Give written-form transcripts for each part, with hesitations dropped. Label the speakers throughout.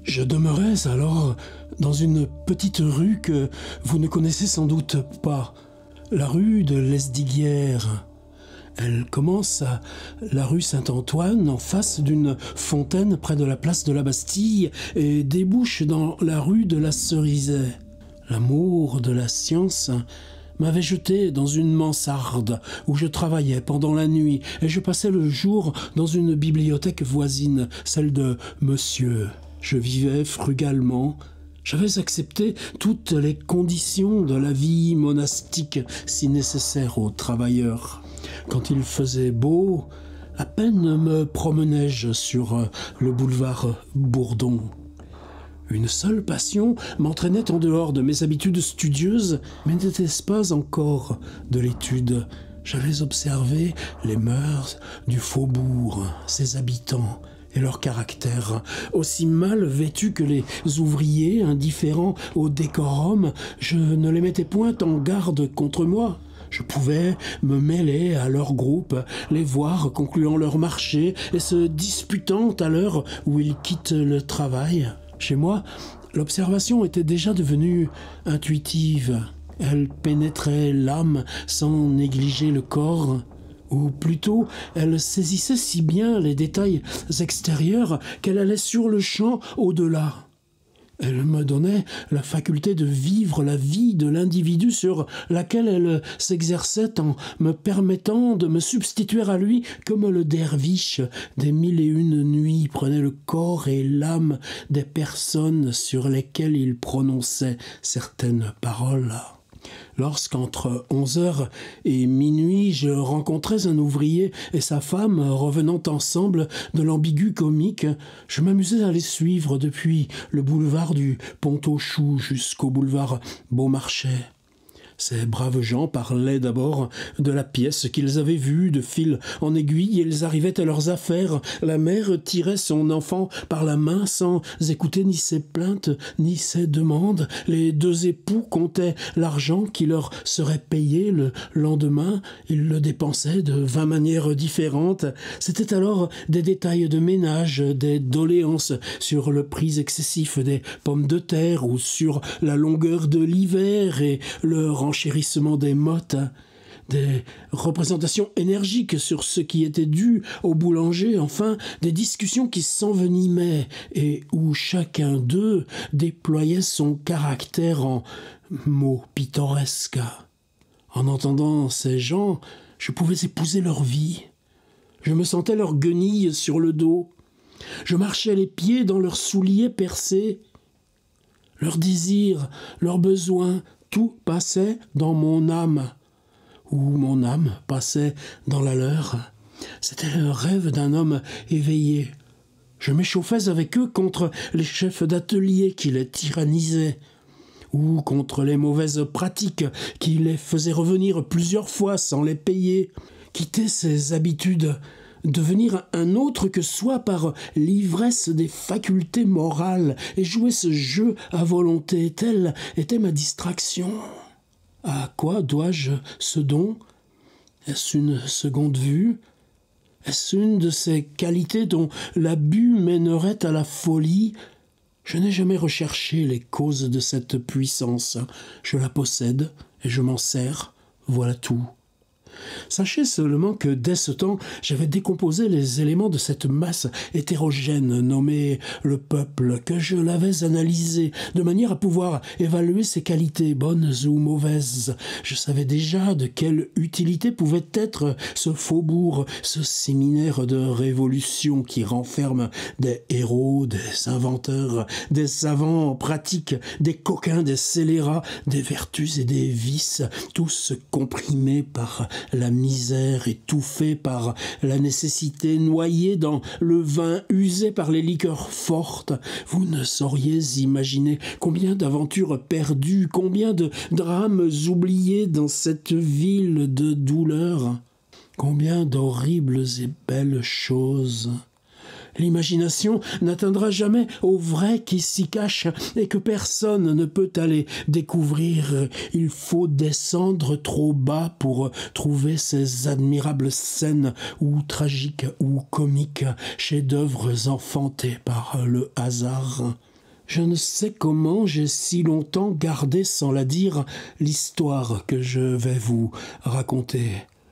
Speaker 1: Je demeurais alors dans une petite rue que vous ne connaissez sans doute pas, la rue de Lesdiguières. Elle commence à la rue Saint-Antoine, en face d'une fontaine près de la place de la Bastille, et débouche dans la rue de la Cerisaie. L'amour de la science m'avait jeté dans une mansarde où je travaillais pendant la nuit, et je passais le jour dans une bibliothèque voisine, celle de Monsieur. Je vivais frugalement. J'avais accepté toutes les conditions de la vie monastique si nécessaires aux travailleurs. Quand il faisait beau, à peine me promenais-je sur le boulevard Bourdon. Une seule passion m'entraînait en dehors de mes habitudes studieuses, mais n'était-ce pas encore de l'étude? J'allais observer les mœurs du faubourg, ses habitants et leur caractère. Aussi mal vêtus que les ouvriers, indifférents au décorum, je ne les mettais point en garde contre moi. Je pouvais me mêler à leur groupe, les voir concluant leur marché et se disputant à l'heure où ils quittent le travail. Chez moi, l'observation était déjà devenue intuitive. Elle pénétrait l'âme sans négliger le corps. Ou plutôt, elle saisissait si bien les détails extérieurs qu'elle allait sur le champ au-delà. Elle me donnait la faculté de vivre la vie de l'individu sur laquelle elle s'exerçait en me permettant de me substituer à lui comme le derviche des 1001 nuits prenait le corps et l'âme des personnes sur lesquelles il prononçait certaines paroles. Lorsqu'entre 11h et minuit, je rencontrais un ouvrier et sa femme revenant ensemble de l'ambigu comique, je m'amusais à les suivre depuis le boulevard du Pont-aux-Choux jusqu'au boulevard Beaumarchais. Ces braves gens parlaient d'abord de la pièce qu'ils avaient vue de fil en aiguille et ils arrivaient à leurs affaires. La mère tirait son enfant par la main sans écouter ni ses plaintes ni ses demandes. Les deux époux comptaient l'argent qui leur serait payé le lendemain. Ils le dépensaient de 20 manières différentes. C'était alors des détails de ménage, des doléances sur le prix excessif des pommes de terre ou sur la longueur de l'hiver et le renchérissement des mottes, des représentations énergiques sur ce qui était dû au boulanger, enfin des discussions qui s'envenimaient et où chacun d'eux déployait son caractère en mots pittoresques. En entendant ces gens, je pouvais épouser leur vie. Je me sentais leurs guenilles sur le dos. Je marchais les pieds dans leurs souliers percés. Leurs désirs, leurs besoins, tout passait dans mon âme, ou mon âme passait dans la leur. C'était le rêve d'un homme éveillé. Je m'échauffais avec eux contre les chefs d'atelier qui les tyrannisaient, ou contre les mauvaises pratiques qui les faisaient revenir plusieurs fois sans les payer. Quitter ces habitudes, devenir un autre que soi par l'ivresse des facultés morales et jouer ce jeu à volonté, telle était ma distraction. À quoi dois-je ce don? Est-ce une seconde vue? Est-ce une de ces qualités dont l'abus mènerait à la folie? Je n'ai jamais recherché les causes de cette puissance. Je la possède et je m'en sers, voilà tout. Sachez seulement que dès ce temps, j'avais décomposé les éléments de cette masse hétérogène nommée le peuple, que je l'avais analysé de manière à pouvoir évaluer ses qualités, bonnes ou mauvaises. Je savais déjà de quelle utilité pouvait être ce faubourg, ce séminaire de révolution qui renferme des héros, des inventeurs, des savants en pratique, des coquins, des scélérats, des vertus et des vices, tous comprimés par la misère, étouffée par la nécessité, noyée dans le vin usé par les liqueurs fortes. Vous ne sauriez imaginer combien d'aventures perdues, combien de drames oubliés dans cette ville de douleur, combien d'horribles et belles choses. L'imagination n'atteindra jamais au vrai qui s'y cache et que personne ne peut aller découvrir. Il faut descendre trop bas pour trouver ces admirables scènes, ou tragiques ou comiques, chefs-d'œuvre enfantés par le hasard. Je ne sais comment j'ai si longtemps gardé sans la dire l'histoire que je vais vous raconter.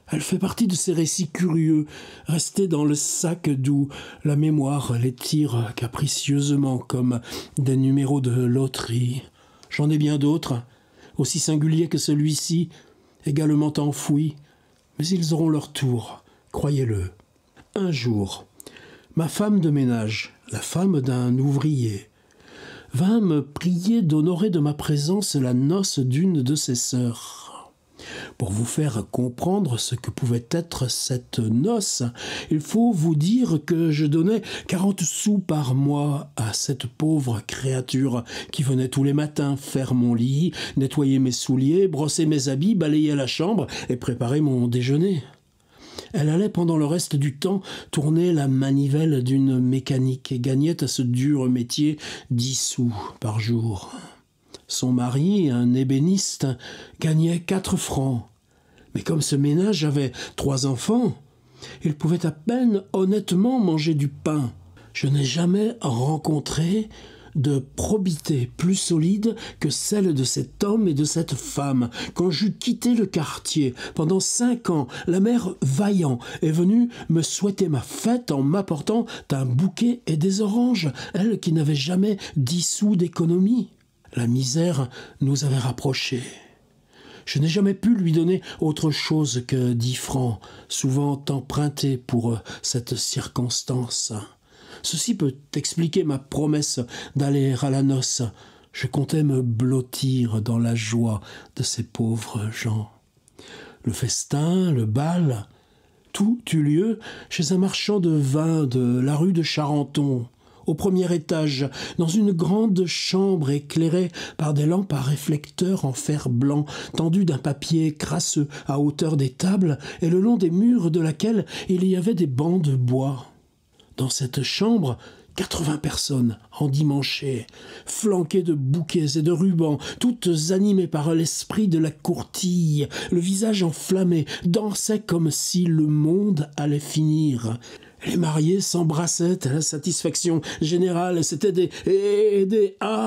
Speaker 1: Elle fait partie de ces récits curieux, restés dans le sac d'où la mémoire les tire capricieusement comme des numéros de loterie. J'en ai bien d'autres, aussi singuliers que celui-ci, également enfouis, mais ils auront leur tour, croyez-le. Un jour, ma femme de ménage, la femme d'un ouvrier, vint me prier d'honorer de ma présence la noce d'une de ses sœurs. Pour vous faire comprendre ce que pouvait être cette noce, il faut vous dire que je donnais 40 sous par mois à cette pauvre créature qui venait tous les matins faire mon lit, nettoyer mes souliers, brosser mes habits, balayer la chambre et préparer mon déjeuner. Elle allait pendant le reste du temps tourner la manivelle d'une mécanique et gagnait à ce dur métier 10 sous par jour. Son mari, un ébéniste, gagnait 4 francs. Mais comme ce ménage avait 3 enfants, il pouvait à peine honnêtement manger du pain. Je n'ai jamais rencontré de probité plus solide que celle de cet homme et de cette femme. Quand j'eus quitté le quartier, pendant 5 ans, la mère Vaillant est venue me souhaiter ma fête en m'apportant un bouquet et des oranges, elle qui n'avait jamais 10 sous d'économie. La misère nous avait rapprochés. Je n'ai jamais pu lui donner autre chose que 10 francs, souvent empruntés pour cette circonstance. Ceci peut expliquer ma promesse d'aller à la noce. Je comptais me blottir dans la joie de ces pauvres gens. Le festin, le bal, tout eut lieu chez un marchand de vin de la rue de Charenton, au premier étage, dans une grande chambre éclairée par des lampes à réflecteurs en fer blanc, tendues d'un papier crasseux à hauteur des tables et le long des murs de laquelle il y avait des bancs de bois. Dans cette chambre, 80 personnes, endimanchées, flanquées de bouquets et de rubans, toutes animées par l'esprit de la courtille, le visage enflammé, dansaient comme si le monde allait finir. Les mariés s'embrassaient à la satisfaction générale. C'étaient des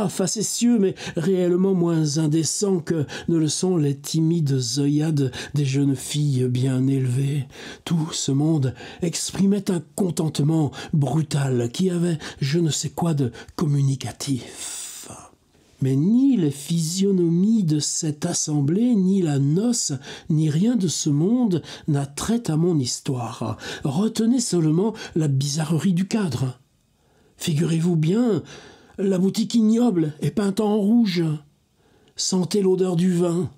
Speaker 1: facétieux, mais réellement moins indécents que ne le sont les timides œillades des jeunes filles bien élevées. Tout ce monde exprimait un contentement brutal qui avait je ne sais quoi de communicatif. Mais ni les physionomies de cette assemblée, ni la noce, ni rien de ce monde n'a trait à mon histoire. Retenez seulement la bizarrerie du cadre. Figurez-vous bien, la boutique ignoble est peinte en rouge. Sentez l'odeur du vin.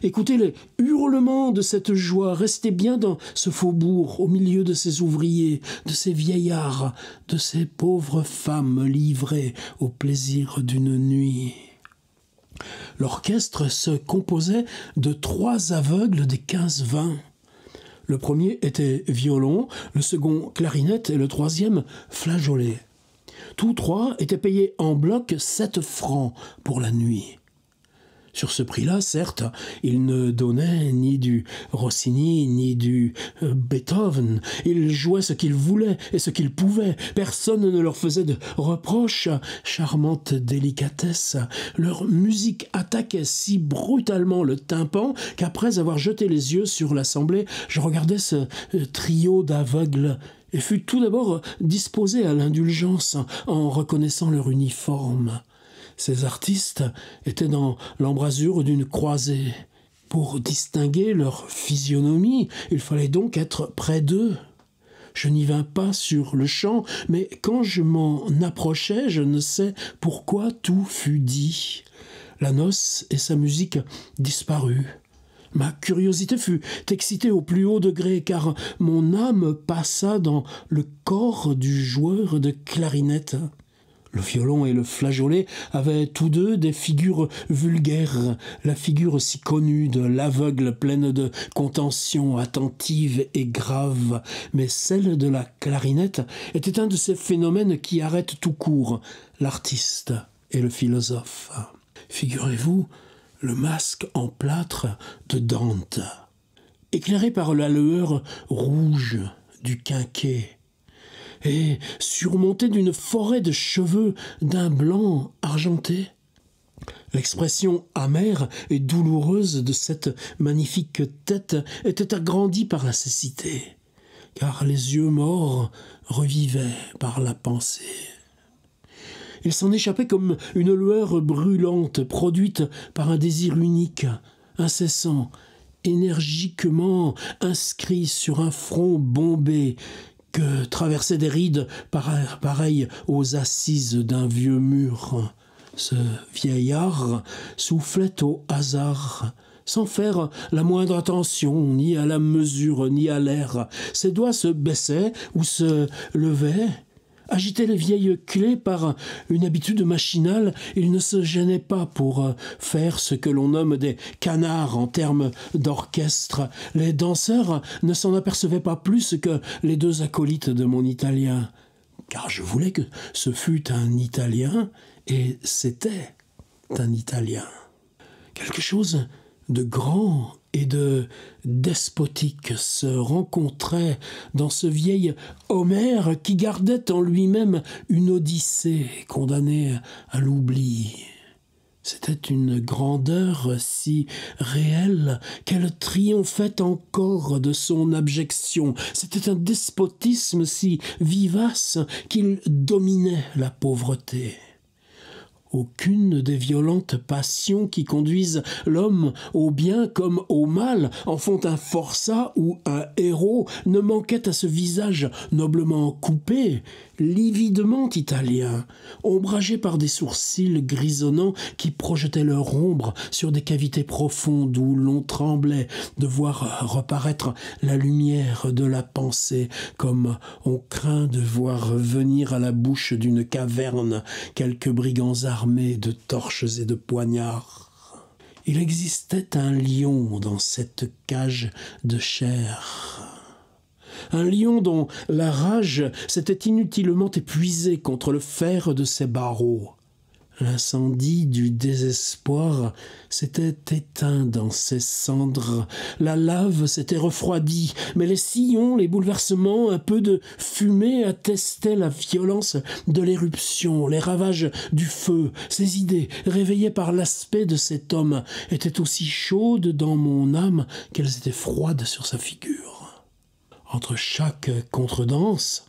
Speaker 1: Écoutez les hurlements de cette joie, restez bien dans ce faubourg, au milieu de ces ouvriers, de ces vieillards, de ces pauvres femmes livrées au plaisir d'une nuit. L'orchestre se composait de 3 aveugles des 15-20. Le premier était violon, le second clarinette et le troisième flageolet. Tous 3 étaient payés en bloc 7 francs pour la nuit. Sur ce prix-là, certes, ils ne donnaient ni du Rossini, ni du Beethoven. Ils jouaient ce qu'ils voulaient et ce qu'ils pouvaient. Personne ne leur faisait de reproches. Charmante délicatesse. Leur musique attaquait si brutalement le tympan qu'après avoir jeté les yeux sur l'assemblée, je regardais ce trio d'aveugles et fus tout d'abord disposé à l'indulgence en reconnaissant leur uniforme. Ces artistes étaient dans l'embrasure d'une croisée. Pour distinguer leur physionomie, il fallait donc être près d'eux. Je n'y vins pas sur le champ, mais quand je m'en approchai, je ne sais pourquoi tout fut dit. La noce et sa musique disparut. Ma curiosité fut excitée au plus haut degré, car mon âme passa dans le corps du joueur de clarinette. Le violon et le flageolet avaient tous deux des figures vulgaires, la figure si connue de l'aveugle pleine de contention, attentive et grave, mais celle de la clarinette était un de ces phénomènes qui arrêtent tout court l'artiste et le philosophe. Figurez-vous le masque en plâtre de Dante, éclairé par la lueur rouge du quinquet. et surmonté d'une forêt de cheveux d'un blanc argenté. L'expression amère et douloureuse de cette magnifique tête était agrandie par la cécité, car les yeux morts revivaient par la pensée. Il s'en échappait comme une lueur brûlante produite par un désir unique, incessant, énergiquement inscrit sur un front bombé que traversaient des rides pareilles aux assises d'un vieux mur. Ce vieillard soufflait au hasard, sans faire la moindre attention, ni à la mesure, ni à l'air. Ses doigts se baissaient ou se levaient, agitaient les vieilles clés par une habitude machinale. Il ne se gênait pas pour faire ce que l'on nomme des canards en termes d'orchestre. Les danseurs ne s'en apercevaient pas plus que les deux acolytes de mon italien, car je voulais que ce fût un Italien, et c'était un Italien. Quelque chose de grand et de despotique se rencontrait dans ce vieil Homère qui gardait en lui-même une Odyssée condamnée à l'oubli. C'était une grandeur si réelle qu'elle triomphait encore de son abjection. C'était un despotisme si vivace qu'il dominait la pauvreté. Aucune des violentes passions qui conduisent l'homme au bien comme au mal, en font un forçat ou un héros, ne manquait à ce visage noblement coupé, lividement italien, ombragé par des sourcils grisonnants qui projetaient leur ombre sur des cavités profondes où l'on tremblait de voir reparaître la lumière de la pensée, comme on craint de voir venir à la bouche d'une caverne quelques brigands armés de torches et de poignards. Il existait un lion dans cette cage de chair. Un lion dont la rage s'était inutilement épuisée contre le fer de ses barreaux. L'incendie du désespoir s'était éteint dans ses cendres, la lave s'était refroidie, mais les sillons, les bouleversements, un peu de fumée attestaient la violence de l'éruption, les ravages du feu. Ces idées, réveillées par l'aspect de cet homme, étaient aussi chaudes dans mon âme qu'elles étaient froides sur sa figure. Entre chaque contredanse,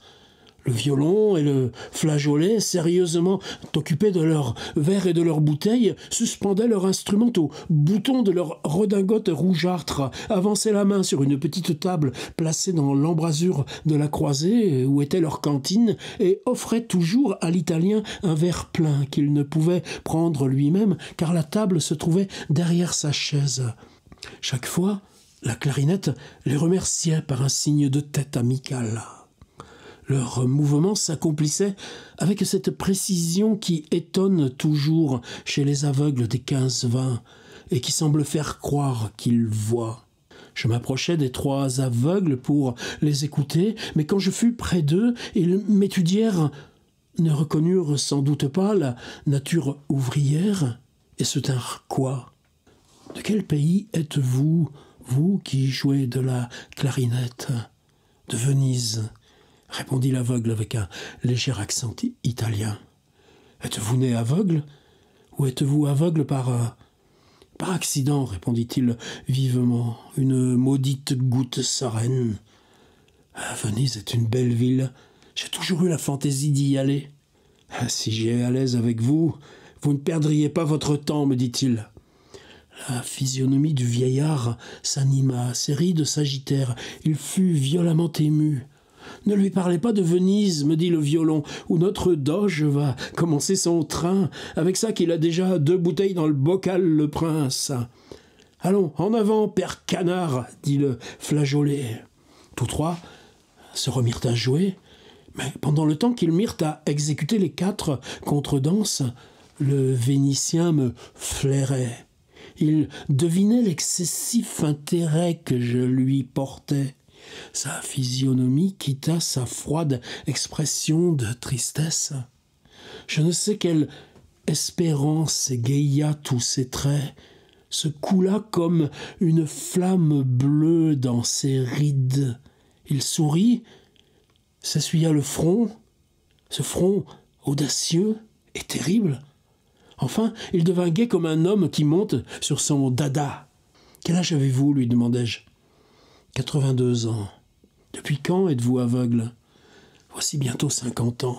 Speaker 1: le violon et le flageolet, sérieusement occupés de leurs verres et de leurs bouteilles, suspendaient leur instrument au bouton de leur redingote rougeâtre, avançaient la main sur une petite table placée dans l'embrasure de la croisée où était leur cantine et offraient toujours à l'Italien un verre plein qu'il ne pouvait prendre lui-même car la table se trouvait derrière sa chaise. Chaque fois, la clarinette les remerciait par un signe de tête amical. Leur mouvement s'accomplissait avec cette précision qui étonne toujours chez les aveugles des 15-20 et qui semble faire croire qu'ils voient. Je m'approchai des trois aveugles pour les écouter, mais quand je fus près d'eux, ils m'étudièrent, ne reconnurent sans doute pas la nature ouvrière et se tinrent quoi ? « De quel pays êtes-vous, vous qui jouez de la clarinette ?»« De Venise. » répondit l'aveugle avec un léger accent italien. « Êtes-vous né aveugle ou êtes-vous aveugle par accident ?» répondit-il vivement. « Une maudite goutte sereine. Venise est une belle ville. J'ai toujours eu la fantaisie d'y aller. Si j'ai à l'aise avec vous, vous ne perdriez pas votre temps, me dit-il. » La physionomie du vieillard s'anima, ses rides s'agitèrent. Il fut violemment ému. « Ne lui parlez pas de Venise, me dit le violon, où notre doge va commencer son train. Avec ça qu'il a déjà 2 bouteilles dans le bocal, le prince. »« Allons, en avant, père canard, dit le flageolet. » Tous trois se remirent à jouer, mais pendant le temps qu'ils mirent à exécuter les 4 contredanses, le Vénitien me flairait. Il devinait l'excessif intérêt que je lui portais. Sa physionomie quitta sa froide expression de tristesse. Je ne sais quelle espérance égaya tous ses traits, se coula comme une flamme bleue dans ses rides. Il sourit s'essuya le front, ce front audacieux et terrible. Enfin, il devint gai comme un homme qui monte sur son dada. « Quel âge avez-vous » lui demandai-je. « 82 ans. Depuis quand êtes-vous aveugle ?»« Voici bientôt 50 ans. »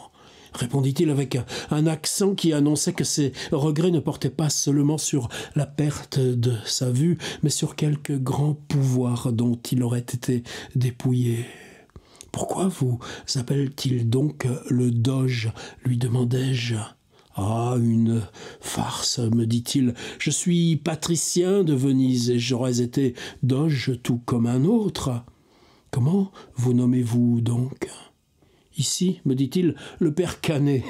Speaker 1: répondit-il avec un accent qui annonçait que ses regrets ne portaient pas seulement sur la perte de sa vue, mais sur quelque grand pouvoir dont il aurait été dépouillé. « Pourquoi vous appelle-t-il donc le doge ?» lui demandai-je. « Ah, une farce, me dit-il. Je suis patricien de Venise et j'aurais été doge tout comme un autre. Comment vous nommez-vous donc ? » « Ici, me dit-il, le père Canet.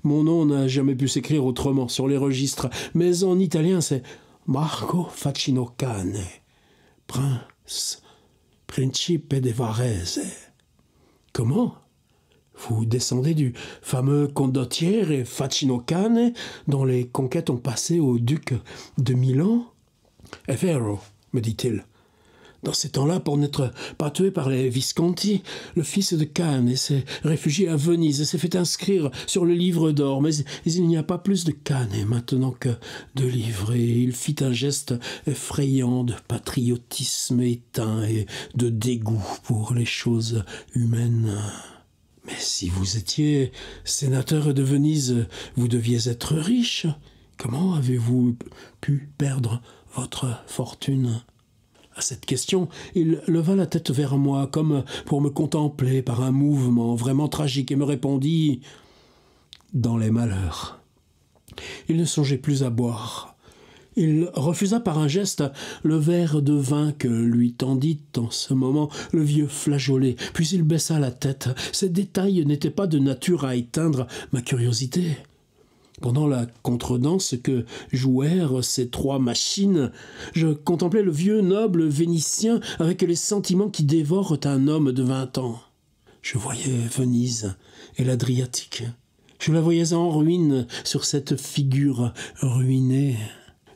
Speaker 1: Mon nom n'a jamais pu s'écrire autrement sur les registres, mais en italien c'est Marco Facino Cane, Principe de Varese. Comment ? Vous descendez du fameux condottiere Facino Cane dont les conquêtes ont passé au duc de Milan ? È vero, me dit-il. Dans ces temps-là, pour n'être pas tué par les Visconti, le fils de Cane s'est réfugié à Venise et s'est fait inscrire sur le livre d'or. Mais il n'y a pas plus de Cane maintenant que de livres. Et il fit un geste effrayant de patriotisme éteint et de dégoût pour les choses humaines. Mais si vous étiez sénateur de Venise, vous deviez être riche. Comment avez-vous pu perdre votre fortune ? À cette question, il leva la tête vers moi, comme pour me contempler par un mouvement vraiment tragique, et me répondit « Dans les malheurs ». Il ne songeait plus à boire. Il refusa par un geste le verre de vin que lui tendit en ce moment le vieux flageolet, puis il baissa la tête. Ces détails n'étaient pas de nature à éteindre ma curiosité. Pendant la contredanse que jouèrent ces trois machines, je contemplais le vieux noble Vénitien avec les sentiments qui dévorent un homme de 20 ans. Je voyais Venise et l'Adriatique. Je la voyais en ruine sur cette figure ruinée.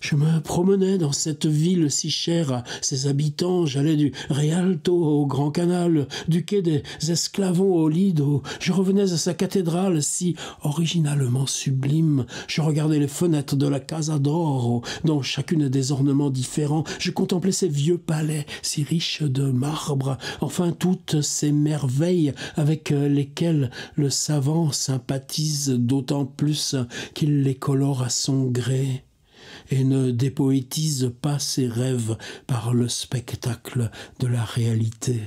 Speaker 1: Je me promenais dans cette ville si chère à ses habitants. J'allais du Rialto au Grand Canal, du quai des Esclavons au Lido. Je revenais à sa cathédrale si originalement sublime. Je regardais les fenêtres de la Casa d'Oro, dont chacune des ornements différents. Je contemplais ces vieux palais si riches de marbre. Enfin, toutes ces merveilles avec lesquelles le savant sympathise d'autant plus qu'il les colore à son gré et ne dépoétise pas ses rêves par le spectacle de la réalité.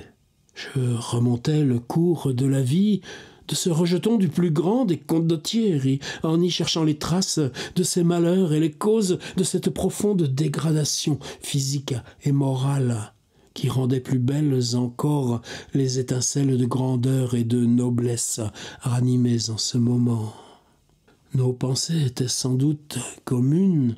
Speaker 1: Je remontais le cours de la vie de ce rejeton du plus grand des condottieri, en y cherchant les traces de ses malheurs et les causes de cette profonde dégradation physique et morale qui rendait plus belles encore les étincelles de grandeur et de noblesse ranimées en ce moment. Nos pensées étaient sans doute communes,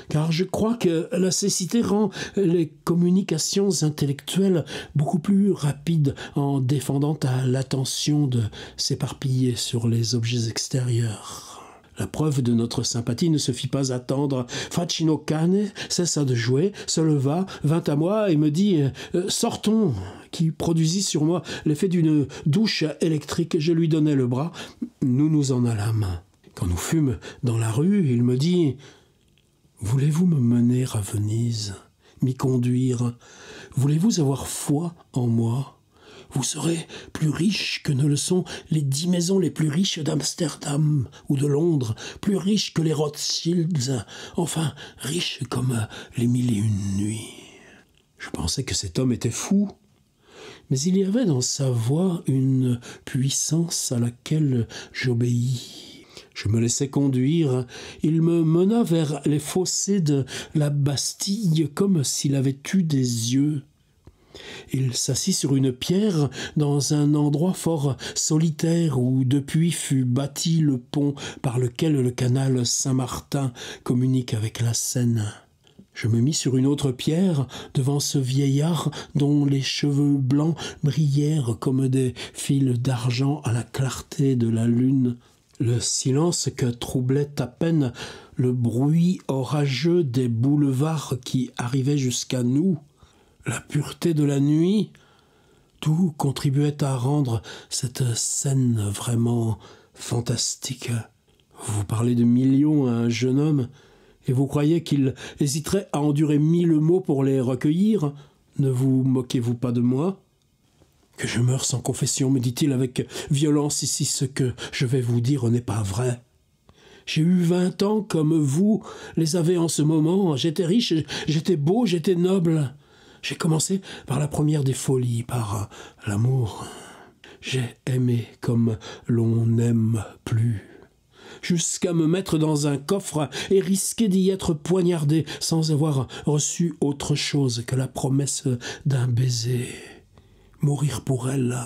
Speaker 1: car je crois que la cécité rend les communications intellectuelles beaucoup plus rapides en défendant à l'attention de s'éparpiller sur les objets extérieurs. La preuve de notre sympathie ne se fit pas attendre. Facino Cane cessa de jouer, se leva, vint à moi et me dit « Sortons !» qui produisit sur moi l'effet d'une douche électrique. Je lui donnai le bras. Nous nous en allâmes. Quand nous fûmes dans la rue, il me dit « Voulez-vous me mener à Venise, m'y conduire ? Voulez-vous avoir foi en moi ? Vous serez plus riche que ne le sont les 10 maisons les plus riches d'Amsterdam ou de Londres, plus riches que les Rothschilds, enfin riches comme les 1001 nuits. » Je pensais que cet homme était fou, mais il y avait dans sa voix une puissance à laquelle j'obéis. Je me laissai conduire. Il me mena vers les fossés de la Bastille comme s'il avait eu des yeux. Il s'assit sur une pierre dans un endroit fort solitaire où depuis fut bâti le pont par lequel le canal Saint-Martin communique avec la Seine. Je me mis sur une autre pierre devant ce vieillard dont les cheveux blancs brillèrent comme des fils d'argent à la clarté de la lune. Le silence que troublait à peine le bruit orageux des boulevards qui arrivaient jusqu'à nous, la pureté de la nuit, Tout contribuait à rendre cette scène vraiment fantastique. Vous parlez de millions à un jeune homme, et vous croyez qu'il hésiterait à endurer 1000 mots pour les recueillir? Ne vous moquez-vous pas de moi? Que je meure sans confession, me dit-il avec violence, ici ce que je vais vous dire n'est pas vrai. J'ai eu 20 ans comme vous les avez en ce moment. J'étais riche, j'étais beau, j'étais noble. J'ai commencé par la première des folies, par l'amour. J'ai aimé comme l'on n'aime plus, jusqu'à me mettre dans un coffre et risquer d'y être poignardé sans avoir reçu autre chose que la promesse d'un baiser. Mourir pour elle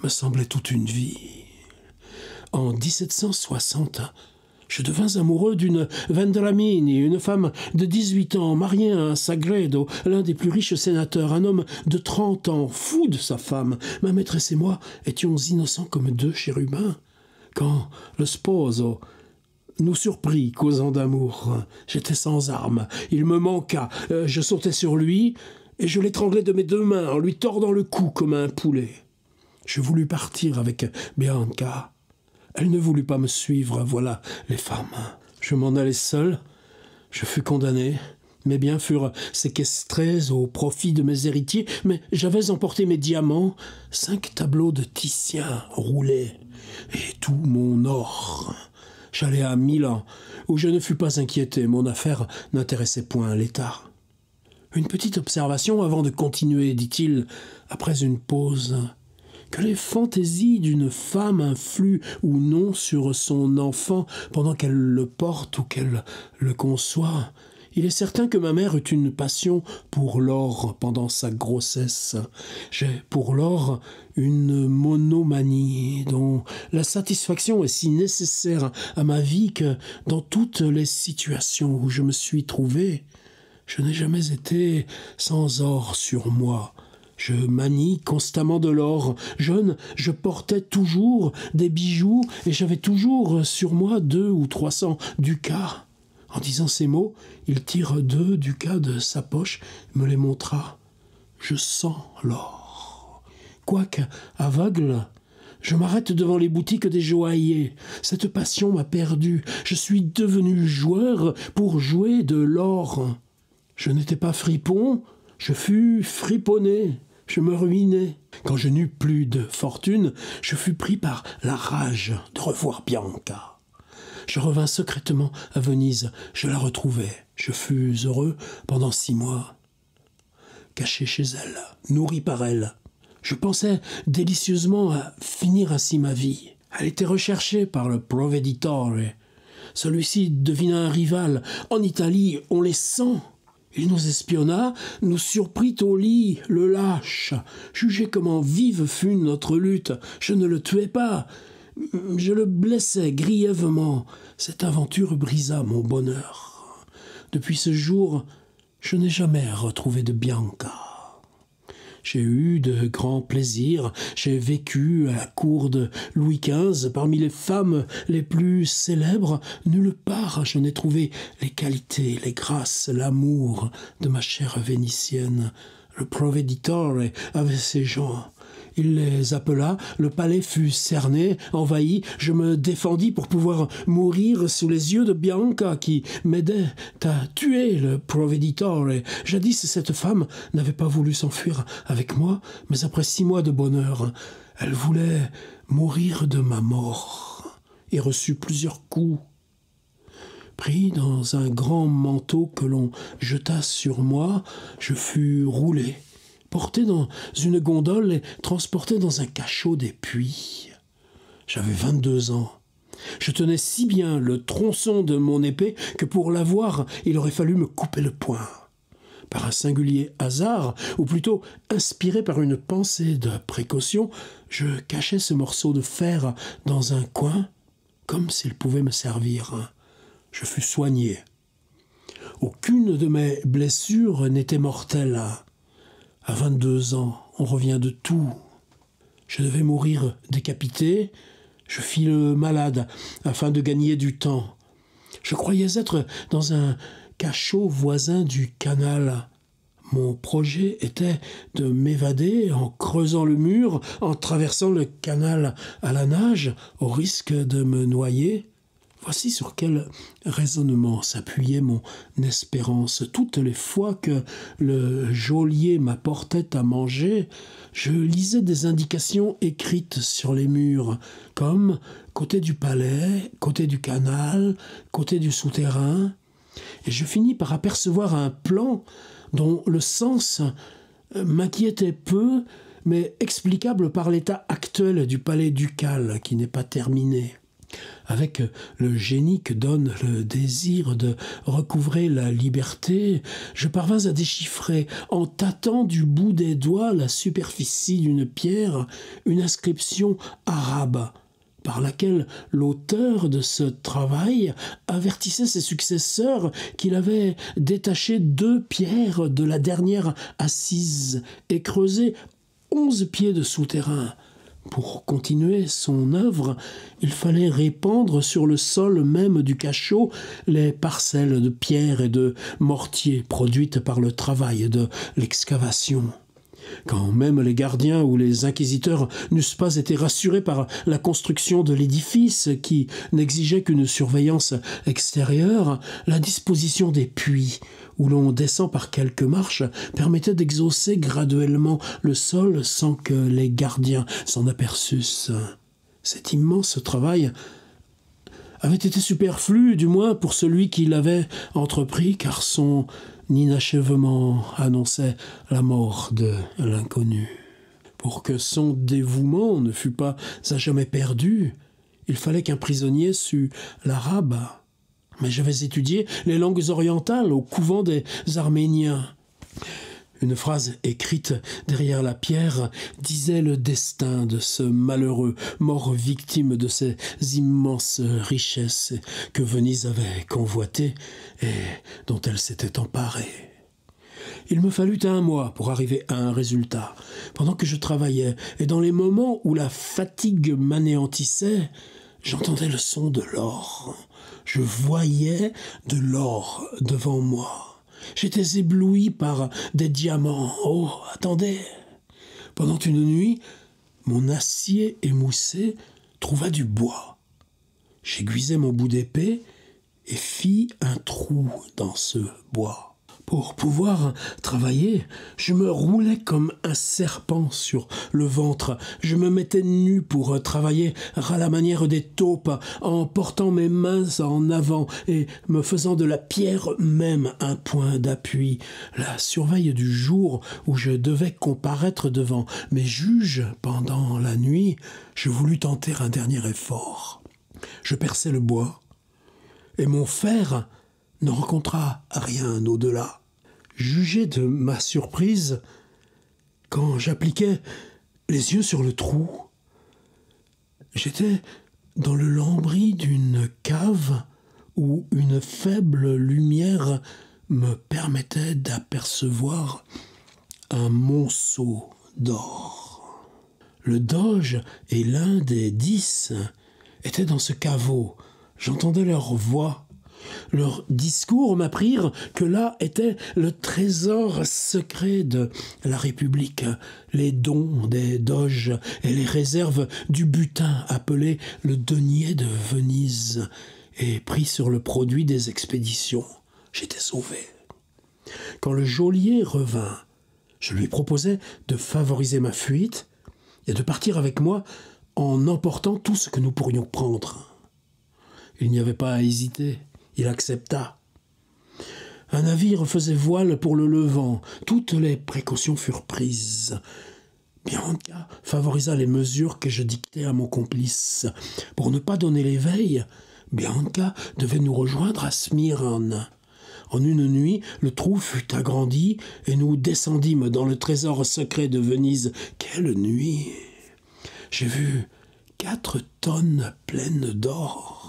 Speaker 1: me semblait toute une vie. En 1760, je devins amoureux d'une Vendramini, une femme de 18 ans, mariée à un Sagredo, l'un des plus riches sénateurs, un homme de 30 ans, fou de sa femme. Ma maîtresse et moi étions innocents comme deux chérubins. Quand le sposo nous surprit causant d'amour, j'étais sans armes, il me manqua, je sautai sur lui et je l'étranglai de mes 2 mains en lui tordant le cou comme un poulet. Je voulus partir avec Bianca. Elle ne voulut pas me suivre, voilà les femmes. Je m'en allai seul, je fus condamné. Mes biens furent séquestrés au profit de mes héritiers, mais j'avais emporté mes diamants, 5 tableaux de Titien roulés, et tout mon or. J'allai à Milan, où je ne fus pas inquiété, mon affaire n'intéressait point l'État. Une petite observation avant de continuer, dit-il, après une pause. Que les fantaisies d'une femme influent ou non sur son enfant pendant qu'elle le porte ou qu'elle le conçoit. Il est certain que ma mère eut une passion pour l'or pendant sa grossesse. J'ai pour l'or une monomanie dont la satisfaction est si nécessaire à ma vie que dans toutes les situations où je me suis trouvé, je n'ai jamais été sans or sur moi. Je manie constamment de l'or. Jeune, je portais toujours des bijoux et j'avais toujours sur moi 200 ou 300 ducats. En disant ces mots, il tire 2 ducats de sa poche et me les montra. Je sens l'or. Quoique aveugle, je m'arrête devant les boutiques des joailliers. Cette passion m'a perdu. Je suis devenu joueur pour jouer de l'or. Je n'étais pas fripon, je fus friponné. Je me ruinai. Quand je n'eus plus de fortune, je fus pris par la rage de revoir Bianca. Je revins secrètement à Venise. Je la retrouvai. Je fus heureux pendant 6 mois. Caché chez elle, nourri par elle, je pensais délicieusement à finir ainsi ma vie. Elle était recherchée par le Proveditore. Celui-ci devina un rival. En Italie, on les sent. Il nous espionna, nous surprit au lit, le lâche. Jugez comment vive fut notre lutte. Je ne le tuai pas. Je le blessai grièvement. Cette aventure brisa mon bonheur. Depuis ce jour, je n'ai jamais retrouvé de Bianca. J'ai eu de grands plaisirs, j'ai vécu à la cour de Louis XV, parmi les femmes les plus célèbres, nulle part je n'ai trouvé les qualités, les grâces, l'amour de ma chère vénitienne. Le Proveditore avait ses gens. Il les appela, le palais fut cerné, envahi, je me défendis pour pouvoir mourir sous les yeux de Bianca qui m'aidait à tuer le Proveditore. Jadis, cette femme n'avait pas voulu s'enfuir avec moi, mais après 6 mois de bonheur, elle voulait mourir de ma mort et reçut plusieurs coups. Pris dans un grand manteau que l'on jeta sur moi, je fus roulé, porté dans une gondole et transporté dans un cachot des puits. J'avais 22 ans. Je tenais si bien le tronçon de mon épée que pour l'avoir, il aurait fallu me couper le poing. Par un singulier hasard, ou plutôt inspiré par une pensée de précaution, je cachai ce morceau de fer dans un coin, comme s'il pouvait me servir. Je fus soigné. Aucune de mes blessures n'était mortelle. À 22 ans, on revient de tout. Je devais mourir décapité. Je fis le malade afin de gagner du temps. Je croyais être dans un cachot voisin du canal. Mon projet était de m'évader en creusant le mur, en traversant le canal à la nage, au risque de me noyer. Voici sur quel raisonnement s'appuyait mon espérance. Toutes les fois que le geôlier m'apportait à manger, je lisais des indications écrites sur les murs, comme côté du palais, côté du canal, côté du souterrain, et je finis par apercevoir un plan dont le sens m'inquiétait peu, mais explicable par l'état actuel du palais ducal qui n'est pas terminé. Avec le génie que donne le désir de recouvrer la liberté, je parvins à déchiffrer, en tâtant du bout des doigts la superficie d'une pierre, une inscription arabe, par laquelle l'auteur de ce travail avertissait ses successeurs qu'il avait détaché 2 pierres de la dernière assise et creusé 11 pieds de souterrain. Pour continuer son œuvre, il fallait répandre sur le sol même du cachot les parcelles de pierre et de mortier produites par le travail de l'excavation. Quand même les gardiens ou les inquisiteurs n'eussent pas été rassurés par la construction de l'édifice, qui n'exigeait qu'une surveillance extérieure, la disposition des puits, où l'on descend par quelques marches, permettait d'exhausser graduellement le sol sans que les gardiens s'en aperçussent. Cet immense travail avait été superflu, du moins pour celui qui l'avait entrepris, car son inachèvement annonçait la mort de l'inconnu. Pour que son dévouement ne fût pas à jamais perdu, il fallait qu'un prisonnier sût l'arabe. Mais j'avais étudié les langues orientales au couvent des Arméniens. Une phrase écrite derrière la pierre disait le destin de ce malheureux mort victime de ces immenses richesses que Venise avait convoitées et dont elle s'était emparée. Il me fallut 1 mois pour arriver à un résultat. Pendant que je travaillais et dans les moments où la fatigue m'anéantissait, j'entendais le son de l'or. Je voyais de l'or devant moi. J'étais ébloui par des diamants. Oh, attendez! Pendant une nuit, mon acier émoussé trouva du bois. J'aiguisai mon bout d'épée et fis un trou dans ce bois. Pour pouvoir travailler, je me roulais comme un serpent sur le ventre. Je me mettais nu pour travailler à la manière des taupes, en portant mes mains en avant et me faisant de la pierre même un point d'appui. La surveille du jour où je devais comparaître devant mes juges pendant la nuit, je voulus tenter un dernier effort. Je perçai le bois et mon fer ne rencontra rien au-delà. Jugez de ma surprise quand j'appliquais les yeux sur le trou. J'étais dans le lambris d'une cave où une faible lumière me permettait d'apercevoir un monceau d'or. Le doge et l'un des 10 étaient dans ce caveau. J'entendais leur voix. Leurs discours m'apprirent que là était le trésor secret de la République, les dons des doges et les réserves du butin appelé le denier de Venise et pris sur le produit des expéditions. J'étais sauvé. Quand le geôlier revint, je lui proposai de favoriser ma fuite et de partir avec moi en emportant tout ce que nous pourrions prendre. Il n'y avait pas à hésiter. Il accepta. Un navire faisait voile pour le Levant. Toutes les précautions furent prises. Bianca favorisa les mesures que je dictais à mon complice. Pour ne pas donner l'éveil, Bianca devait nous rejoindre à Smyrne. En une nuit, le trou fut agrandi et nous descendîmes dans le trésor secret de Venise. Quelle nuit! J'ai vu 4 tonnes pleines d'or.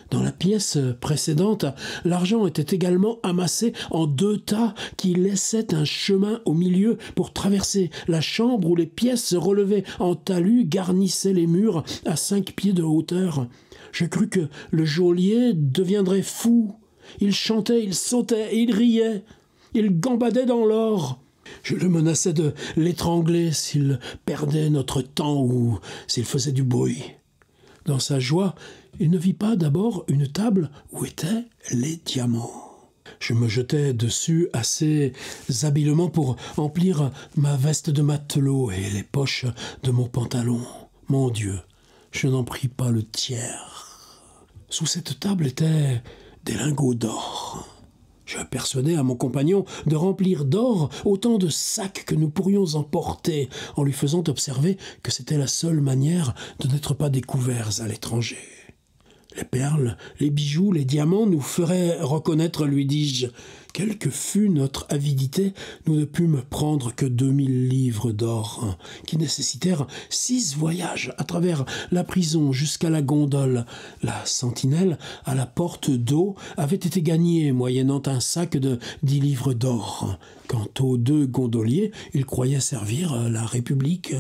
Speaker 1: Dans la pièce précédente, l'argent était également amassé en 2 tas qui laissaient un chemin au milieu pour traverser la chambre où les pièces relevées en talus garnissaient les murs à 5 pieds de hauteur. Je crus que le geôlier deviendrait fou. Il chantait, il sautait, il riait. Il gambadait dans l'or. Je le menaçais de l'étrangler s'il perdait notre temps ou s'il faisait du bruit. Dans sa joie, il ne vit pas d'abord une table où étaient les diamants. Je me jetai dessus assez habilement pour emplir ma veste de matelot et les poches de mon pantalon. Mon Dieu, je n'en pris pas le tiers. Sous cette table étaient des lingots d'or. Je persuadai à mon compagnon de remplir d'or autant de sacs que nous pourrions emporter, en lui faisant observer que c'était la seule manière de n'être pas découverts à l'étranger. Les perles, les bijoux, les diamants nous feraient reconnaître, lui dis-je. Quelle que fût notre avidité, nous ne pûmes prendre que 2000 livres d'or, qui nécessitèrent 6 voyages à travers la prison jusqu'à la gondole. La sentinelle, à la porte d'eau, avait été gagnée, moyennant un sac de 10 livres d'or. Quant aux 2 gondoliers, ils croyaient servir la République.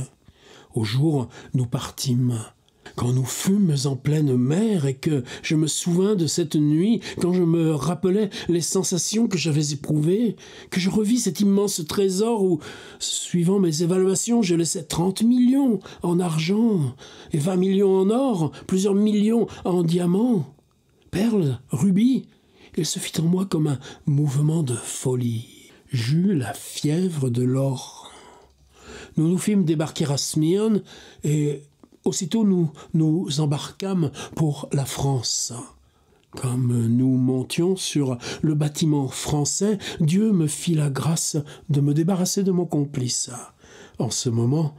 Speaker 1: Au jour, nous partîmes. Quand nous fûmes en pleine mer et que je me souvins de cette nuit, quand je me rappelais les sensations que j'avais éprouvées, que je revis cet immense trésor où, suivant mes évaluations, je laissais 30 millions en argent et 20 millions en or, plusieurs millions en diamants, perles, rubis, il se fit en moi comme un mouvement de folie. J'eus la fièvre de l'or. Nous nous fîmes débarquer à Smyrne et aussitôt nous nous embarquâmes pour la France. Comme nous montions sur le bâtiment français, Dieu me fit la grâce de me débarrasser de mon complice. En ce moment,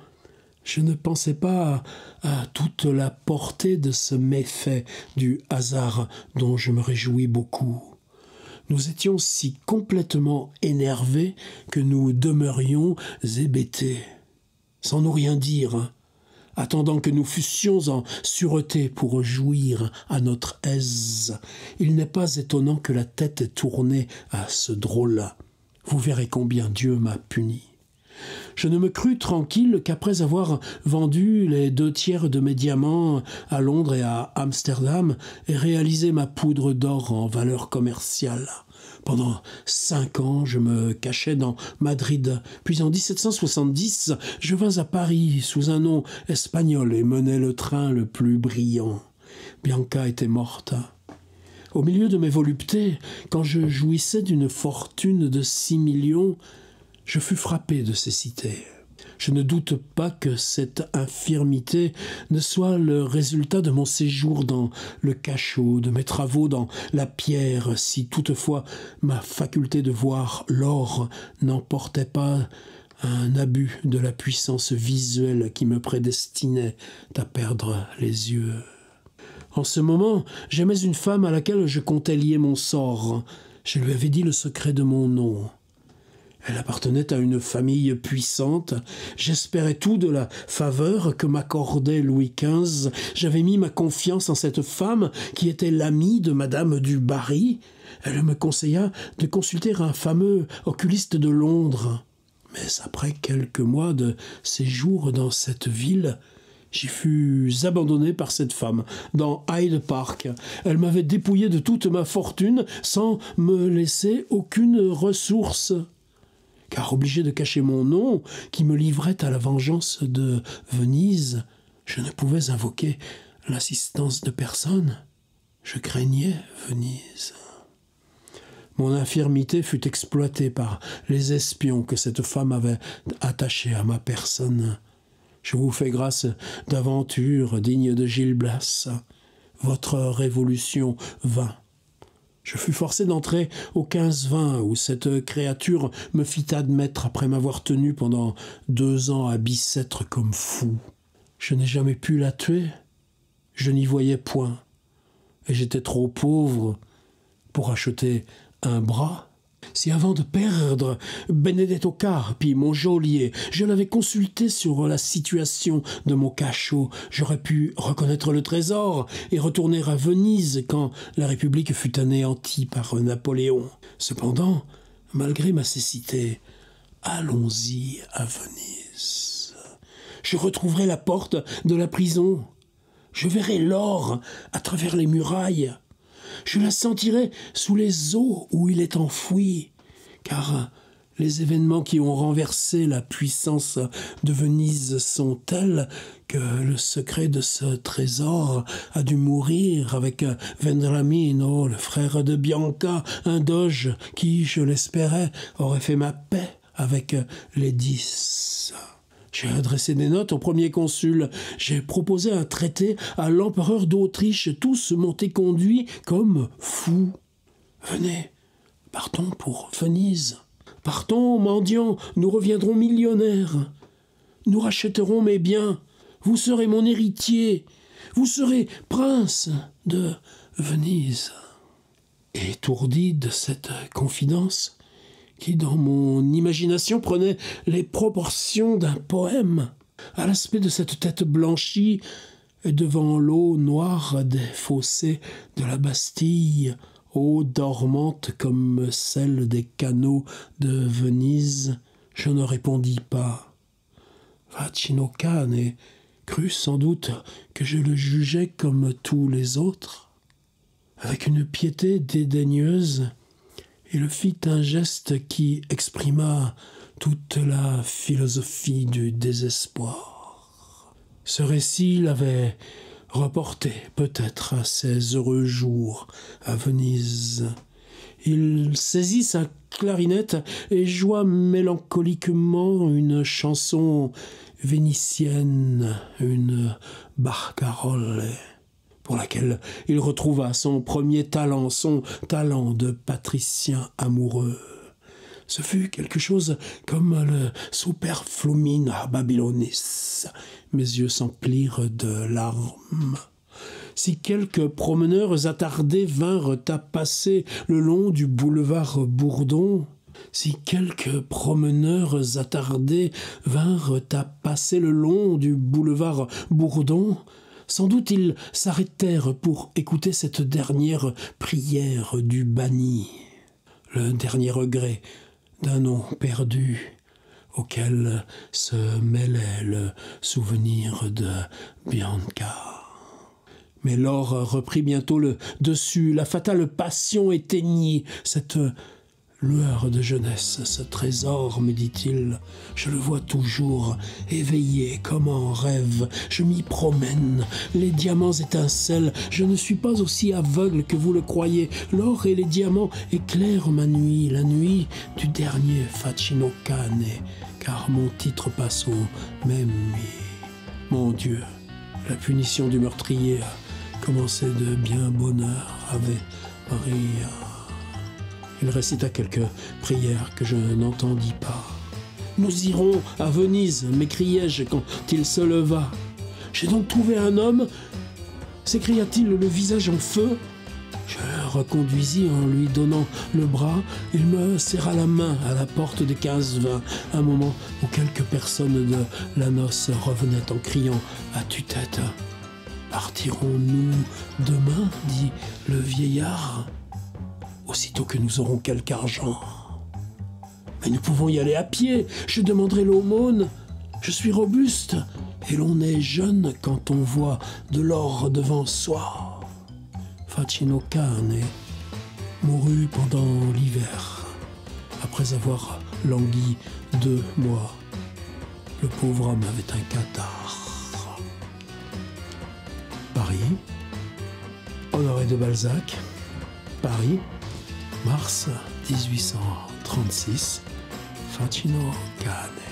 Speaker 1: je ne pensais pas à toute la portée de ce méfait du hasard dont je me réjouis beaucoup. Nous étions si complètement énervés que nous demeurions hébétés, sans nous rien dire, attendant que nous fussions en sûreté pour jouir à notre aise. Il n'est pas étonnant que la tête ait tourné à ce drôle-là. Vous verrez combien Dieu m'a puni. Je ne me crus tranquille qu'après avoir vendu les 2/3 de mes diamants à Londres et à Amsterdam et réalisé ma poudre d'or en valeur commerciale. Pendant 5 ans, je me cachais dans Madrid. Puis en 1770, je vins à Paris sous un nom espagnol et menai le train le plus brillant. Bianca était morte. Au milieu de mes voluptés, quand je jouissais d'une fortune de 6 millions, je fus frappé de cécité. Je ne doute pas que cette infirmité ne soit le résultat de mon séjour dans le cachot, de mes travaux dans la pierre, si toutefois ma faculté de voir l'or n'emportait pas un abus de la puissance visuelle qui me prédestinait à perdre les yeux. En ce moment, j'aimais une femme à laquelle je comptais lier mon sort. Je lui avais dit le secret de mon nom. Elle appartenait à une famille puissante. J'espérais tout de la faveur que m'accordait Louis XV. J'avais mis ma confiance en cette femme qui était l'amie de Madame du Barry. Elle me conseilla de consulter un fameux oculiste de Londres. Mais après quelques mois de séjour dans cette ville, j'y fus abandonné par cette femme, dans Hyde Park. Elle m'avait dépouillé de toute ma fortune sans me laisser aucune ressource. Car obligé de cacher mon nom, qui me livrait à la vengeance de Venise, je ne pouvais invoquer l'assistance de personne. Je craignais Venise. Mon infirmité fut exploitée par les espions que cette femme avait attachés à ma personne. Je vous fais grâce d'aventures dignes de Gil Blas. Votre révolution vint. Je fus forcé d'entrer au 15-20, où cette créature me fit admettre après m'avoir tenu pendant 2 ans à Bicêtre comme fou. Je n'ai jamais pu la tuer. Je n'y voyais point. Et j'étais trop pauvre pour acheter un bras. Si avant de perdre Benedetto Carpi, mon geôlier, je l'avais consulté sur la situation de mon cachot, j'aurais pu reconnaître le trésor et retourner à Venise quand la République fut anéantie par Napoléon. Cependant, malgré ma cécité, allons-y à Venise. Je retrouverai la porte de la prison. Je verrai l'or à travers les murailles. Je la sentirai sous les eaux où il est enfoui, car les événements qui ont renversé la puissance de Venise sont tels que le secret de ce trésor a dû mourir avec Vendramino, le frère de Bianca, un doge qui, je l'espérais, aurait fait ma paix avec les 10. J'ai adressé des notes au premier consul, j'ai proposé un traité à l'empereur d'Autriche, tous m'ont éconduit comme fous. Venez, partons pour Venise. Partons, mendiants, nous reviendrons millionnaires. Nous rachèterons mes biens. Vous serez mon héritier. Vous serez prince de Venise. Étourdi de cette confidence, qui dans mon imagination prenait les proportions d'un poème, à l'aspect de cette tête blanchie, et devant l'eau noire des fossés de la Bastille, eau dormante comme celle des canaux de Venise, je ne répondis pas. Facino Cane crut sans doute que je le jugeais comme tous les autres. Avec une piété dédaigneuse, il fit un geste qui exprima toute la philosophie du désespoir. Ce récit l'avait reporté peut-être à ses heureux jours à Venise. Il saisit sa clarinette et joua mélancoliquement une chanson vénitienne, une barcarolle, pour laquelle il retrouva son premier talent, son talent de patricien amoureux. Ce fut quelque chose comme le Superflumina Babylonis. Mes yeux s'emplirent de larmes. Si quelques promeneurs attardés vinrent à passer le long du boulevard Bourdon, si quelques promeneurs attardés vinrent à passer le long du boulevard Bourdon, sans doute ils s'arrêtèrent pour écouter cette dernière prière du banni, le dernier regret d'un nom perdu auquel se mêlait le souvenir de Bianca. Mais l'or reprit bientôt le dessus, la fatale passion éteignit cette lueur de jeunesse, ce trésor, me dit-il, je le vois toujours, éveillé comme en rêve, je m'y promène, les diamants étincellent, je ne suis pas aussi aveugle que vous le croyez, l'or et les diamants éclairent ma nuit, la nuit du dernier Facino Cane, car mon titre passe au même nuit. Mon Dieu, la punition du meurtrier a commencé de bien bonne heure, Ave Maria. Il récita quelques prières que je n'entendis pas. « Nous irons à Venise !» m'écriai-je quand il se leva. « J'ai donc trouvé un homme !» s'écria-t-il, le visage en feu. Je le reconduisis en lui donnant le bras. Il me serra la main à la porte des 15-20, un moment où quelques personnes de la noce revenaient en criant à tue-tête. « Partirons-nous demain ?» dit le vieillard. Aussitôt que nous aurons quelque argent. Mais nous pouvons y aller à pied, je demanderai l'aumône. Je suis robuste, et l'on est jeune quand on voit de l'or devant soi. Facino Cane mourut pendant l'hiver, après avoir langui 2 mois. Le pauvre homme avait un catarrhe. Paris, Honoré de Balzac, Paris, mars 1836, Facino Cane.